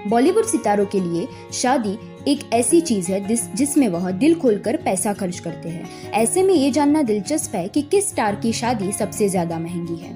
बॉलीवुड सितारों के लिए शादी एक ऐसी चीज है जिसमें वह दिल खोलकर पैसा खर्च करते हैं। ऐसे में ये जानना दिलचस्प है कि किस स्टार की शादी सबसे ज्यादा महंगी है।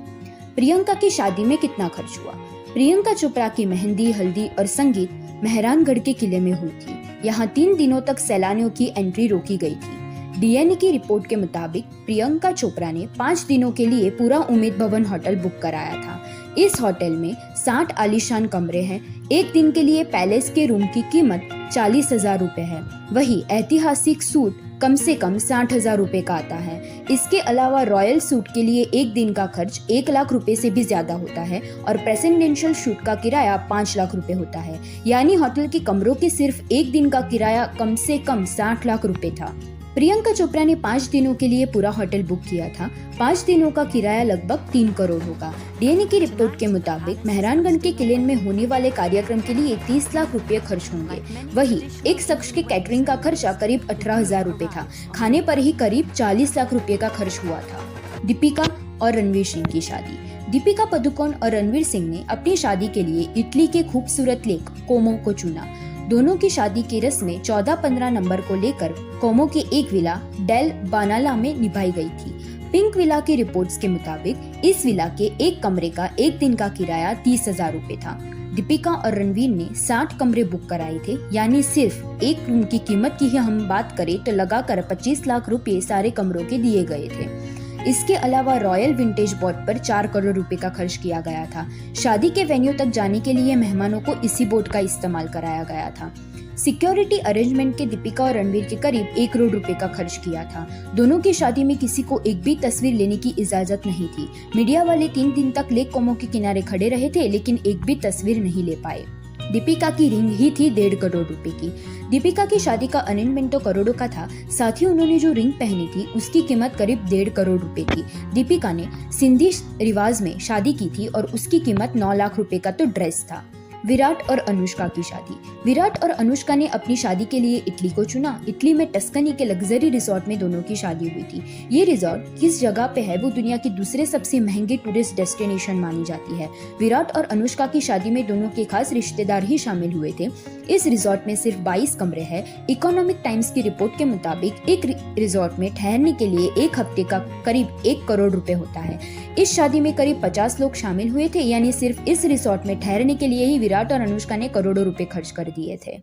प्रियंका की शादी में कितना खर्च हुआ? प्रियंका चोपड़ा की मेहंदी, हल्दी और संगीत मेहरानगढ़ के किले में हुई थी। यहाँ 3 दिनों तक सैलानियों की एंट्री रोकी गई थी। डीएनए की रिपोर्ट के मुताबिक प्रियंका चोपड़ा ने 5 दिनों के लिए पूरा उम्मीद भवन होटल बुक कराया था। इस होटल में 60 आलीशान कमरे हैं। एक दिन के लिए पैलेस के रूम की कीमत 40,000 रुपए है। वही ऐतिहासिक सूट कम से कम 60,000 रुपए का आता है। इसके अलावा रॉयल सूट के लिए एक दिन का खर्च 1 लाख रुपए से भी ज्यादा होता है और प्रेसिडेंशियल सूट का किराया 5 लाख रुपए होता है। यानी होटल के कमरों के सिर्फ एक दिन का किराया कम से कम 60 लाख रुपए था। प्रियंका चोपड़ा ने 5 दिनों के लिए पूरा होटल बुक किया था। 5 दिनों का किराया लगभग 3 करोड़ होगा। डीएनए की रिपोर्ट के मुताबिक मेहरानगढ़ के किले में होने वाले कार्यक्रम के लिए 30 लाख रुपए खर्च होंगे। वही एक शख्स के कैटरिंग का खर्चा करीब 18,000 रुपए था। खाने पर ही करीब 40 लाख रुपए का खर्च हुआ था। दीपिका और रणवीर सिंह की शादी। दीपिका पादुकोण और रणवीर सिंह ने अपनी शादी के लिए इटली के खूबसूरत लेक कोमो को चुना। दोनों की शादी की रस्में 14-15 नंबर को लेकर कोमो के एक विला डेल बानाला में निभाई गई थी। पिंक विला की रिपोर्ट्स के मुताबिक इस विला के एक कमरे का एक दिन का किराया 30,000 रुपए था। दीपिका और रणवीर ने 60 कमरे बुक कराए थे। यानी सिर्फ एक रूम की कीमत की ही हम बात करें तो लगाकर 25 लाख रुपए सारे कमरों के दिए गए थे। इसके अलावा रॉयल विंटेज बोट पर 4 करोड़ रुपए का खर्च किया गया था। शादी के वेन्यू तक जाने के लिए मेहमानों को इसी बोट का इस्तेमाल कराया गया था। सिक्योरिटी अरेंजमेंट के दीपिका और रणवीर के करीब 1 करोड़ रुपए का खर्च किया था। दोनों की शादी में किसी को एक भी तस्वीर लेने की इजाजत नहीं थी। मीडिया वाले 3 दिन तक लेक कोमो के किनारे खड़े रहे थे, लेकिन एक भी तस्वीर नहीं ले पाए। दीपिका की रिंग ही थी 1.5 करोड़ रुपए की। दीपिका की शादी का अरेंजमेंट तो करोड़ों का था, साथ ही उन्होंने जो रिंग पहनी थी उसकी कीमत करीब 1.5 करोड़ रुपए थी। दीपिका ने सिंधी रिवाज में शादी की थी और उसकी कीमत 9 लाख रुपए का तो ड्रेस था। विराट और अनुष्का की शादी। विराट और अनुष्का ने अपनी शादी के लिए इटली को चुना। इटली में टस्कनी के लग्जरी रिजॉर्ट में दोनों की शादी हुई थी। ये रिजॉर्ट किस जगह पे है वो दुनिया की दूसरे सबसे महंगे टूरिस्ट डेस्टिनेशन मानी जाती है। विराट और अनुष्का की शादी में दोनों के खास रिश्तेदार ही शामिल हुए थे। इस रिजॉर्ट में सिर्फ 22 कमरे हैं। इकोनॉमिक टाइम्स की रिपोर्ट के मुताबिक एक रिजॉर्ट में ठहरने के लिए एक हफ्ते का करीब 1 करोड़ रुपए होता है। इस शादी में करीब 50 लोग शामिल हुए थे। यानी सिर्फ इस रिजॉर्ट में ठहरने के लिए ही विराट और अनुष्का ने करोड़ों रुपए खर्च कर दिए थे।